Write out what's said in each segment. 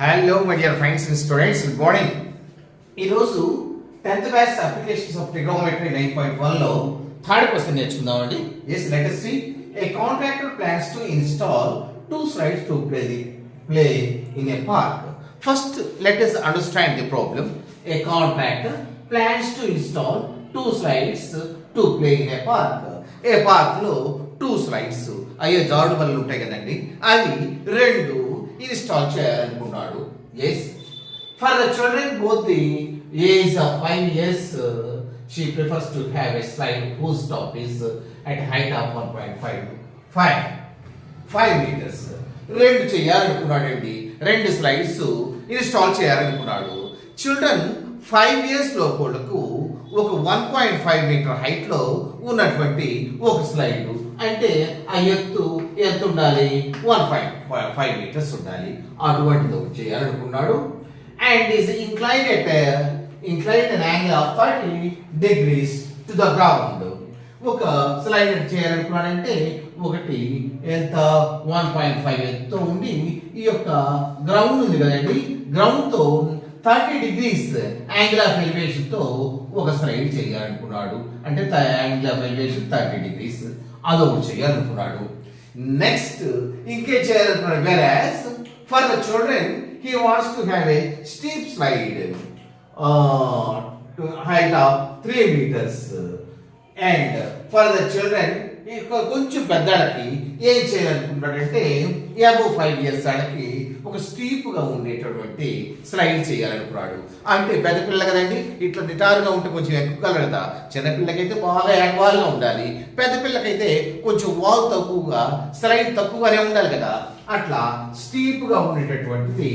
Hello my dear friends and students, good morning. ఈరోజు 10th batch applications of trigonometry 9.1 లో third question నేర్చుకుందామండి. yes, let us see. A contractor plans to install two slides to play in a park. First, let us understand the problem. A contractor plans to install two slides to play in a park. A park లో 2 slides అయ్యే జారుడు బల్లలు ఉంటాయి కదండి, అవి 2 install చేయాలనుకున్నాడు. Yes, for the children both the age of 5 years, she prefers to have a slide whose top is at height of 1.5 meters. 2 చేయాలనుకున్నాడండి, 2 slides install చేయాలనుకున్నాడు. చిల్డ్రన్ 5 years లోపలకు ఒక 1.5 మీటర్ హైట్ లో ఉన్నటువంటి ఒక స్లైడ్, అంటే ఆ ఎత్తు ఎంత ఉండాలి, 1.5 meters ఉండాలి. అటువంటిది ఒకటి చేయాలనుకున్నాడు. And is incline an angle of 30 degrees to the ground. ఒక స్లైడ్ చేయాలనుకున్నాడంటే ఒకటి ఎంత 1.5 ఎత్తు ఉండి ఈ యొక్క గ్రౌండ్ ఉంది కదండి, గ్రౌండ్ తో 30 degrees యాంగిల్ ఆఫ్ ఎలివేషన్ తో ఒక స్లైడ్ చేయాలనుకున్నాడు. అంటే యాంగిల్ ఆఫ్ ఎలివేషన్ 30 degrees, అదొకటి చేయాలనుకున్నాడు. నెక్స్ట్ ఇంకే చేయాలనుకున్నాడు. whereas for the children he wants to have a steep slide to height of 3 meters, and for the children కొంచెం పెద్దలకి ఏం చేయాలనుకుంటాడంటే అబౌవ్ 5 years వాళ్ళకి ఒక స్టీప్ గా ఉండేటటువంటి స్లైడ్ చేయాలనుకున్నాడు. అంటే పెద్ద పిల్ల కదండి, ఇట్లా నిటారుగా ఉంటే కొంచెం ఎక్కగలగదా, చిన్నపిల్లకైతే బాగా యాక్వాల్గా ఉండాలి, పెద్ద పిల్లకైతే కొంచెం వాల్ తక్కువగా స్లైడ్ తక్కువగానే ఉండాలి కదా, అట్లా స్టీప్ గా ఉండేటటువంటిది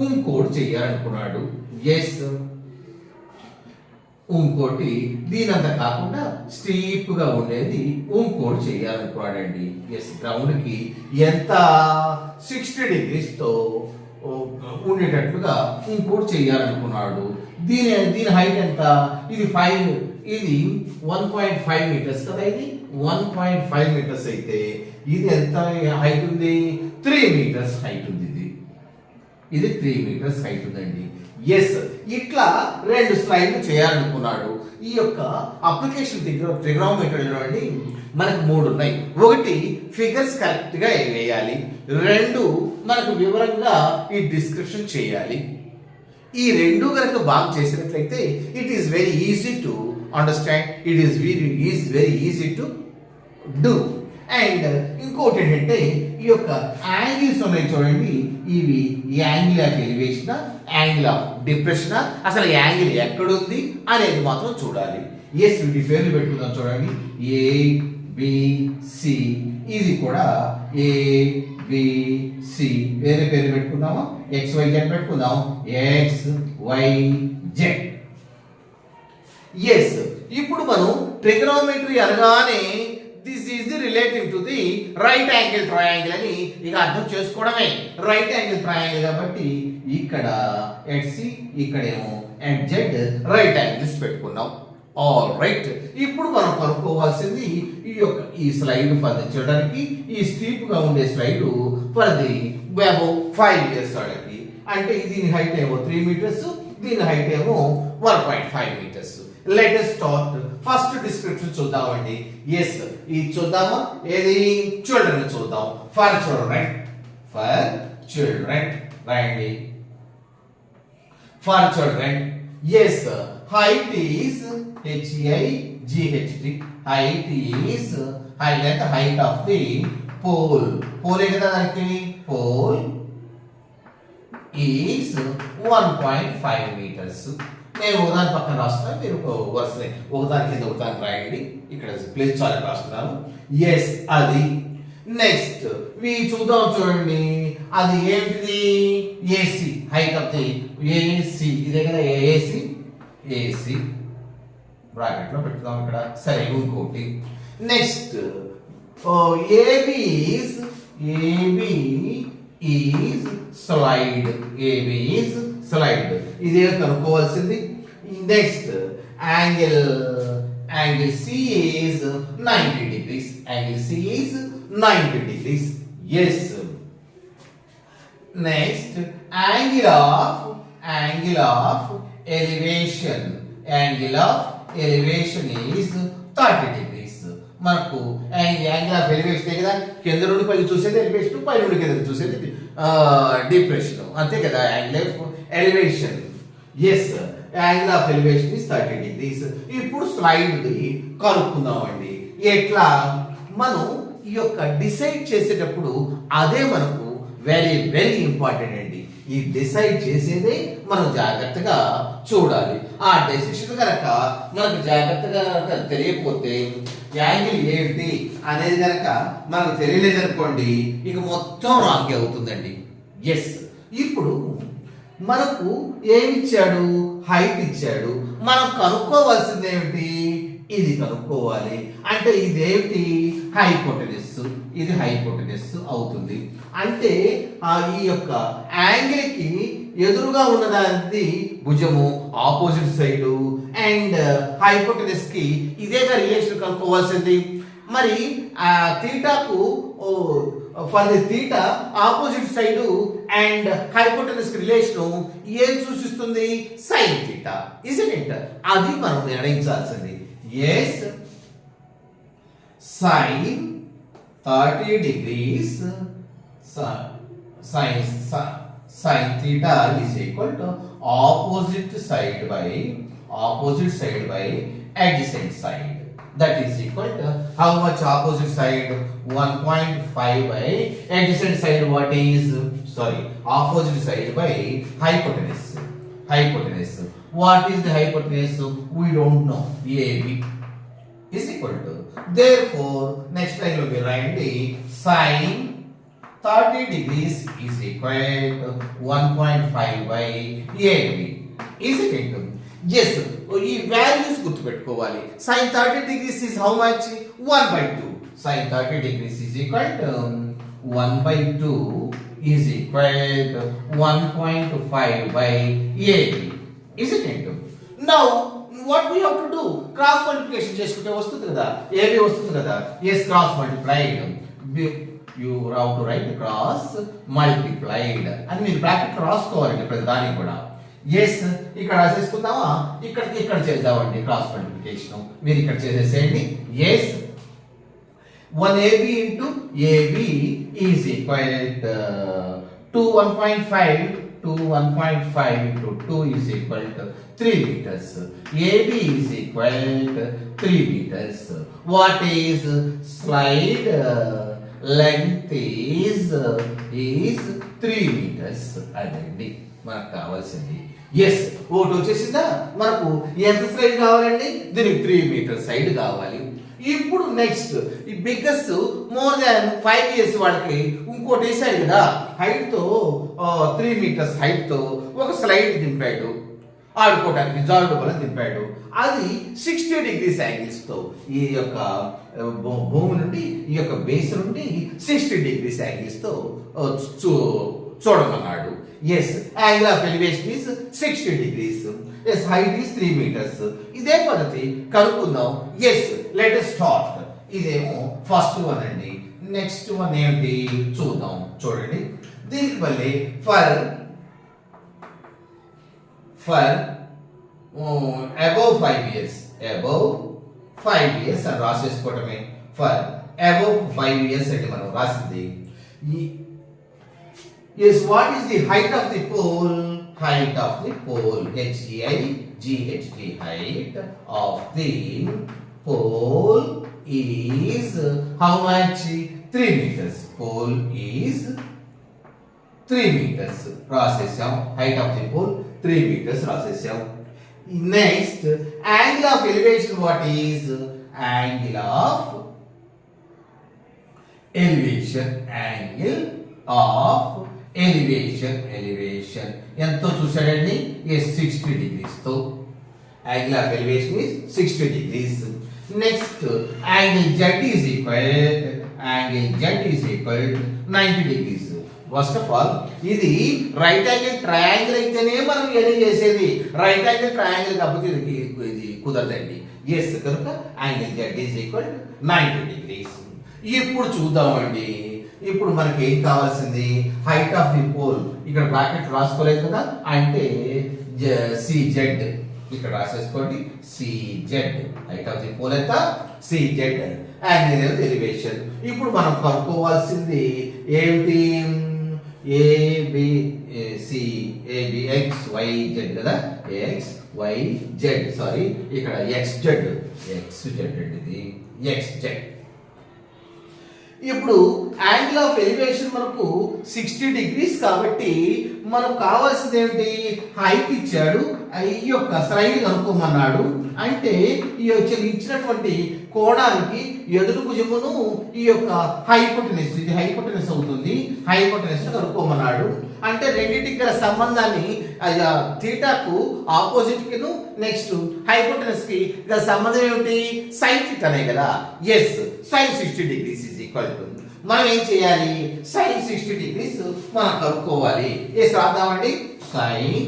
ఇంకోటి చేయాలనుకున్నాడు. ఎస్, ఇంకోటి దీనంత కాకుండా స్టీప్ గా ఉండేది ఇంకోటి చేయాలనుకున్నాడండి. ఎస్, గ్రౌండ్ కి ఎంత 60 degrees తో ఉండేటట్లుగా ఇంకోటి చేయాలనుకున్నాడు. దీని హైట్ ఎంత, ఇది 1.5 meters కదా, ఇది 1.5 meters అయితే ఇది ఎంత హైట్ ఉంది, 3 meters హైట్ ఉంది. ఇది 3 meters హైట్ ఉందండి. ఎస్, ఇట్లా 2 స్లైడ్లు చేయాలనుకున్నాడు. ఈ యొక్క అప్లికేషన్ ట్రిగోనోమెట్రీలో అండి మనకు 3 ఉన్నాయి. ఒకటి ఫిగర్స్ కరెక్ట్ గా వేయాలి, 2 మనకు వివరంగా ఈ డిస్క్రిప్షన్ చేయాలి. ఈ 2 కనుక బాగా చేసినట్లయితే it is very easy to understand, it is very easy to do. And ఇంకోటి ఏంటంటే ఈ యొక్క యాంగిల్స్ ఉన్నాయి చూడండి, ఇవి angle of elevation, angle of depression, అసలు యాంగిల్ ఎక్కడుంది అనేది మాత్రం చూడాలి. ఎస్, వీటి పేర్లు పెట్టుకుందాం చూడండి, ABC, ఇది కూడా ABC, వేరే పేరు పెట్టుకుందామా, XYZ పెట్టుకుందాం, XYZ. ఎస్, ఇప్పుడు మనం ట్రిగోనోమెట్రీ అనగానే this is the relative to the right angle triangle అని ఇక అర్థం చేసుకోవడమే. రైట్ యాంగిల్ ట్రయాంగిల్ కాబట్టి ఇక్కడ ఎట్ సి, ఇక్కడేమో ఎట్ జెడ్ రైట్ యాంగిల్స్ పెట్టుకున్నాం. ఆల్ రైట్, ఇప్పుడు మనం కనుక్కోవాల్సింది ఈ స్లైడ్ పదించడానికి, ఈ స్టీప్ గా ఉండే slide for the above 5 years వాళ్ళకి, అంటే దీని హైట్ ఏమో 3 meters, దీని హైట్ ఏమో 1.5 meters. Let us start. First description చూద్దామండి. ఎస్, ఇది చూద్దామా, ఏది చిల్డ్రన్ చూద్దాం. ఫర్ చిల్డ్రన్ రాయండి. For children, yes, height is HEIGHT, height is height of the pole, పోలే కదా దానికి, పోల్ ఈస్ 1.5 meters. నేను ఒకదాని పక్కన రాస్తున్నాను, మీరు వరుస ఒకదాని కింద ఒకదాని రాయండి. ఇక్కడ ప్లేస్ చాలా రాస్తున్నాను. ఎస్, అది. నెక్స్ట్ చూద్దాం చూడండి, అది ఏంటిది, AC, height of the AC, ఇదే కదా ఏసీ బ్రాకెట్ లో పెట్టుదాం ఇక్కడ. సరే, ఇంకోటి నెక్స్ట్ ఏబి ఈజ్ స్లైడ్, ఇదే కనుక్కోవాల్సింది. Next angle C is 90 degrees. Angle C is 90 degrees. Yes. Next angle of elevation is 30 degrees. మనకు యాంగిల్ ఆఫ్ ఎలివేషన్ కదా, కింద నుండి పైకి చూసేది ఎలివేషన్, పై నుండి కింద చూసేది డిప్రెషన్, అంతే కదా angle of elevation. Yes, angle of elevation is 30 degrees. ఇప్పుడు స్లైడ్ కనుక్కుందామండి. ఎట్లా మనం ఈ యొక్క డిసైడ్ చేసేటప్పుడు అదే మనకు వెరీ వెరీ ఇంపార్టెంట్ అండి. ఈ డిసైడ్ చేసేదే మనం జాగ్రత్తగా చూడాలి. ఆ డెసిషన్ కనుక మనకు జాగ్రత్తగా తెలియకపోతే యాంగిల్ ఏంటి అనేది కనుక మనకు తెలియలేదు అనుకోండి, ఇక మొత్తం రాంగ్ అవుతుందండి. ఎస్, ఇప్పుడు మనకు ఏమి ఇచ్చాడు? హైట్ ఇచ్చాడు. మనం కనుక్కోవాల్సింది ఏమిటి? ఇది కనుక్కోవాలి. అంటే ఇదేమిటి? హైపోటెనస్. ఇది హైపోటెనస్ అవుతుంది. అంటే ఈ యొక్క యాంగిల్ కి ఎదురుగా ఉన్నదాన్ని భుజము, ఆపోజిట్ సైడ్, అండ్ హైపోటెనస్ కి ఇదేగా రిలేషన్ కనుక్కోవాల్సింది. మరి థీటాకు for the theta opposite side and hypotenuse relation ఏం సూచిస్తుంది? Sine theta. Isn't it? అది మనం నిర్ణయించాల్సింది. yes, sin 30 degrees sin theta is equal to opposite side by adjacent side. That is equal to how much? Opposite side 1.5 by adjacent side what is? Opposite side by hypotenuse. What is the hypotenuse? We don't know. AB is equal to. Therefore, next time we will write the sin 30 degrees is equal to 1.5 by AB. Is it equal? Yes. ఈ values గుర్తుపెట్టుకోవాలి. sin 30 degrees is how much? 1/2. sin 30 degrees is equal to 1/2 is equal to 1.5 by AB. Is it equal? Now what we have to do? Cross multiplication చేసుకుంటే వస్తుంది కదా, AB వస్తుంది కదా. yes, cross multiplied. You have to write cross multiplied అని మీరు bracket రాసుకోవాలండి ప్రతి దానికి కూడా. yes, ఇక్కడ రాసేసుకుందామా? ఇక్కడ చేద్దామండి క్రాస్ మల్టిప్లికేషన్. మీరు ఇక్కడ చేసేసేయండి. yes, 1AB into AB is equal to 1.5 into 2 is equal to 3 meters. AB is equal to 3 meters. What is slide length is 3 meters. అదండి మనకు కావాల్సింది. ఎస్, ఒకటి వచ్చేసిందా? మనకు ఎంత సైడ్ కావాలండి? దీనికి 3 మీటర్ సైడ్ కావాలి. ఇప్పుడు నెక్స్ట్ ఈ బిగ్గెస్ట్ మోర్ దాన్ 5 years వాళ్ళకి ఇంకోటి వేసాడు కదా, హైట్ తో 3 meters హైట్ తో ఒక స్లైడ్ దింపాడు, ఆడుకోవడానికి జారుడు వల్ల దింపాడు. అది 60 degrees యాంగిల్స్ తో ఈ యొక్క భూమి నుండి ఈ యొక్క బేస్ నుండి 60 degrees యాంగిల్స్ తో చూడమన్నాడు. Yes, angle of elevation is 60 degrees. Yes, height is 3 meters. ఇదే పద్ధతి కనుక్కుందాం. Yes, let us start. ఇదేమో ఫస్ట్ వన్ అండి. నెక్స్ట్ వన్ ఏంటి చూద్దాం. చూడండి, దీనికి మళ్ళీ ఫర్ above 5 years అని రాసేసుకోవటమే. ఫర్ above 5 years అంటే మనం రాసింది. Yes, what is the height of the pole? Height of the pole, HEIGHT, height of the pole is how much? 3 meters. Pole is 3 meters. రాసేసాం. height of the pole 3 meters రాసేసాం. Next, angle of elevation what is? Angle of elevation. Angle of elevation ఎంతో చూసాడండి? 60 degrees తో. Angle of elevation is 60 degrees. Next angle Z is equal to 90 degrees. First of all ఇది right angle triangle అయితేనే మనం ఏది చేసేది. Right angle triangle కాకపోతే ఇది కుదరదండి. ఎస్, కనుక angle Z is equal to 90 degrees. ఇప్పుడు చూద్దామండి ఇప్పుడు మనకి ఏం కావాల్సింది హైట్ ఆఫ్ ది పోల్ ఇక్కడ బ్రాకెట్ రాసుకోలేదు కదా అంటే సిజెడ్ ఇక్కడ రాసేసుకోండి CZ height of the pole ఎంత సిజెడ్ అండ్ ఎలివేషన్ ఇప్పుడు మనం కనుక్కోవాల్సింది ఏమిటి ABC AB X Y Z కదా ఎక్స్ వై జెడ్ సారీ ఇక్కడ ఎక్స్ జెడ్ అంటే ఇది ఎక్స్ జెడ్ ఇప్పుడు యాంగిల్ ఆఫ్ ఎలివేషన్ మనకు 60 degrees కాబట్టి మనకు కావాల్సింది ఏంటి హైట్ ఇచ్చాడు ఈ యొక్క సైడ్ కనుక్కోమన్నాడు అంటే ఈ ఇచ్చినటువంటి కోణానికి ఎదురు భుజమును ఈ యొక్క హైపోటెనస్ ఇది హైపోటెనస్ అవుతుంది హైపోటెనస్ కనుక్కోమన్నాడు అంటే రెండింటికి గల సంబంధాన్ని థీటాకు ఆపోజిట్ కిను నెక్స్ట్ హైపోటెనస్ కి గల సంబంధం ఏమిటి సైన్ థీటానే కదా yes sine 60 degrees is equal to మనం ఏం చేయాలి సైన్ 60 degrees మనం కనుక్కోవాలి ఎస్ రాద్దామండి sine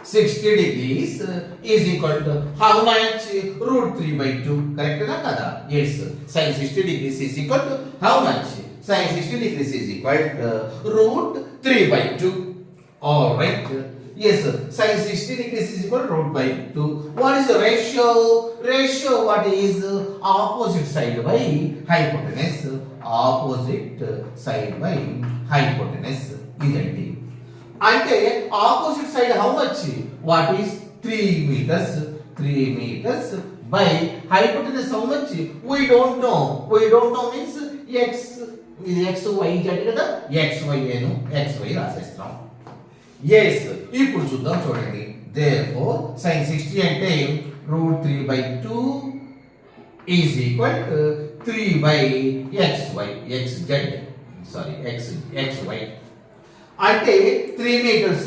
60 degrees is equal to how much √3/2 correct na kada yes sin 60 degrees is equal to how much sin 60 degrees is equal to √3/2 all right yes sin 60 degrees is equal to √2 what is the ratio what is opposite side by hypotenuse opposite side by hypotenuse ఇదండి అంటే opposite side how much what is 3 meters by hypotenuse how much we don't know means x ఇది x y z కదా x y ను x y రాసేస్తాం yes ఇప్పుడు చూద్దాం చూడండి therefore sin 60 అంటే √3/2 is equal to 3/xy xy అంటే 3 meters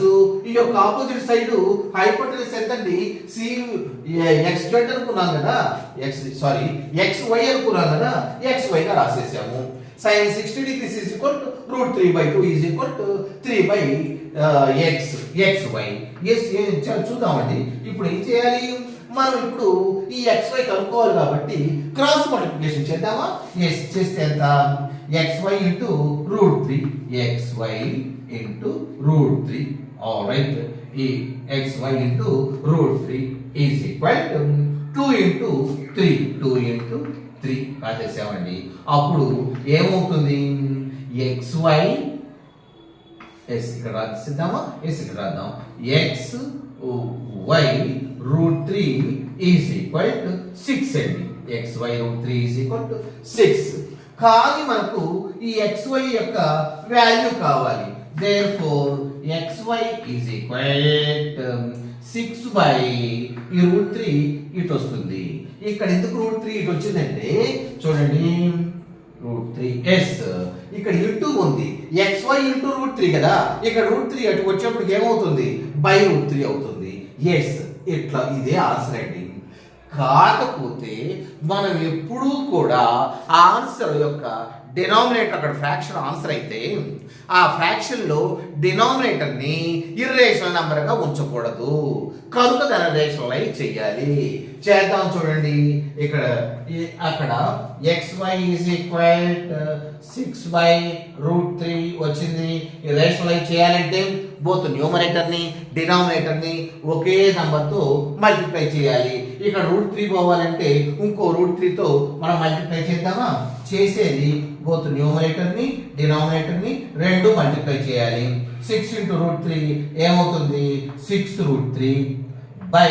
ఈ యొక్క ఆపోజిట్ సైడ్ హైపోటెనస్ ఎంతండి సి x z అనుకున్నాం కదా xy అనుకున్నాం కదా xy గా రాసేసాము sin 60 degrees is equal to √3/2 is equal to 3/xy yes చూద్దామండి ఇప్పుడు ఏం చేయాలి మనం ఇప్పుడు ఈ xy కనుక్కోవాలి కాబట్టి క్రాస్ మల్టిప్లికేషన్ చేద్దామా yes చేస్తే ఎంత xy into √3 xy into √3 all right xy into √3 is equal to 2 into 3 రాసేసామండి అప్పుడు ఏమవుతుంది xy s ఇక్కడ రాసిద్దామా s ఇక్కడ రాద్దాం xy √3 is equal to 6 అండి xy √3 is equal to 6 కానీ మనకు ఈ xy యొక్క వాల్యూ కావాలి therefore xy is equal to 6 by ఈ √3 ఇటు వస్తుంది ఇక్కడ ఎందుకు √3 ఇటు వచ్చిందంటే చూడండి √3 s ఇక్కడ ఇంటూ ఉంది xy ఇంటూ √3 కదా ఇక్కడ √3 అటు వచ్చేప్పుడు ఏమవుతుంది బై √3 అవుతుంది yes ఇట్లా ఇదే ఆన్సర్ అండి కాకపోతే మనం ఎప్పుడూ కూడా ఆన్సర్ యొక్క డినామినేటర్ అక్కడ ఫ్రాక్షన్ ఆన్సర్ అయితే ఆ ఫ్రాక్షన్ లో డినామినేటర్ ని ఇర్రేషనల్ నంబర్ గా ఉంచకూడదు కనుక దాన్ని రేషనలైజ్ చేయాలి చేద్దాం చూడండి ఇక్కడ అక్కడ xy is equal to 6 by √3 వచ్చింది రేషనలైజ్ చేయాలంటే బోత్ న్యూమరేటర్ ని డినామినేటర్ ని ఒకే నంబర్ తో మల్టిప్లై చేయాలి ఇక్కడ √3 పోవాలంటే ఇంకో √3 తో మనం మల్టిప్లై చేద్దామా చేసేది బోత్ న్యూమరేటర్ ని డినామినేటర్ ని రెండు మల్టిప్లై చేయాలి 6 into √3 ఏమవుతుంది 6√3 బై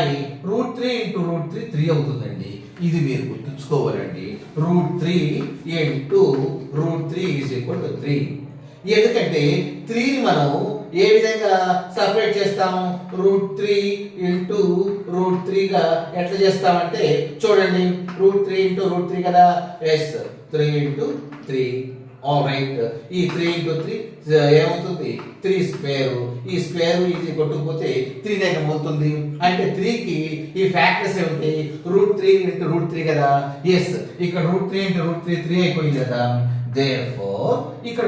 √3 into √3 3 అవుతుందండి ఇది మీరు గుర్తుంచుకోవాలండి √3 into √3 is equal to 3 ఎందుకంటే 3 ని మనం ఏ విధంగా సెపరేట్ చేస్తాము √3 into √3 గా ఎట్లా చేస్తామంటే చూడండి √3 into √3 కదా yes 3 into 3 all right ఈ 3 into 3 ఏమవుతుంది 3 స్క్వేర్ ఈ స్క్వేర్ ఇది కొట్టుకుపోతే 3 దగ్గర పోతుంది అంటే 3 కి ఈ ఫ్యాక్టర్స్ ఏమిటి √3 into √3 కదా yes ఇక్కడ √3 into √3 3 అయిపోయింది కదా therefore ఇక్కడ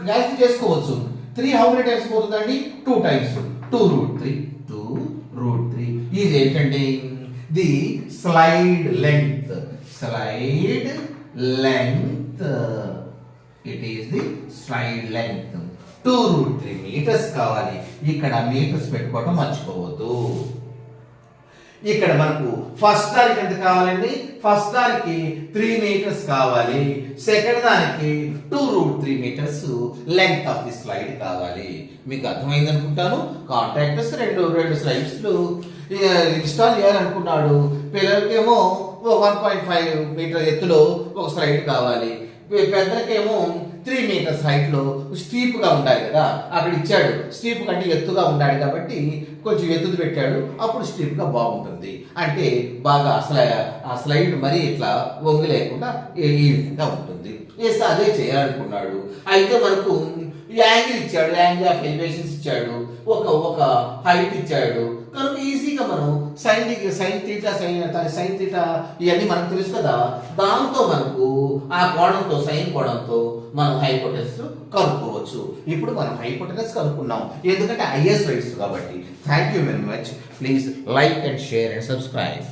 క్యాన్సిల్ చేసుకోవచ్చు 3 how many times పోతుందండి 2 times 2√3 ఇది ఏంటంటే the slide length it is the slide length 2√3 metres కావాలి. ఇక్కడ మీటర్స్ పెట్టుకోవటం మర్చిపోవద్దు. ఇక్కడ మనకు ఫస్ట్ దానికి ఎంత కావాలండి? ఫస్ట్ దానికి 3 మీటర్స్ కావాలి. సెకండ్ దానికి 2√3 metres length of the slide కావాలి. మీకు అర్థమైంది అనుకుంటాను. కాంట్రాక్టర్స్ రెండు స్లైడ్స్ ఇన్స్టాల్ చేయాలనుకున్నాడు. పిల్లలకేమో 1.5 మీటర్ ఎత్తులో ఒక స్లైడ్ కావాలి. పెద్దలకేమో 3 మీటర్స్ హైట్ లో స్టీప్ గా ఉండాలి కదా, అక్కడ ఇచ్చాడు. స్టీప్ కంటే ఎత్తుగా ఉండాలి కాబట్టి కొంచెం ఎత్తుది పెట్టాడు. అప్పుడు స్టీప్ గా బాగుంటుంది. అంటే బాగా అసలు ఆ స్లైడ్ మరీ ఇట్లా వంగి లేకుండా ఈ విధంగా ఉంటుంది. అదే చేయాలనుకున్నాడు. అయితే మనకు యాంగిల్ ఇచ్చాడు, యాంగిల్ ఆఫ్ ఎలివేషన్స్ ఇచ్చాడు, ఒక హైట్ ఇచ్చాడు. కనుక ఈజీగా మనం సైన్ తీటా ఇవన్నీ మనకు తెలుసు కదా. దాంతో మనకు ఆ కోణంతో సైన్ కోణంతో మనం హైపోటెనస్ కనుక్కోవచ్చు. ఇప్పుడు మనం హైపోటెనస్ కనుక్కున్నాం ఎందుకంటే ఐఎస్ రైట్స్ కాబట్టి. Thank you very much. Please like and share and subscribe.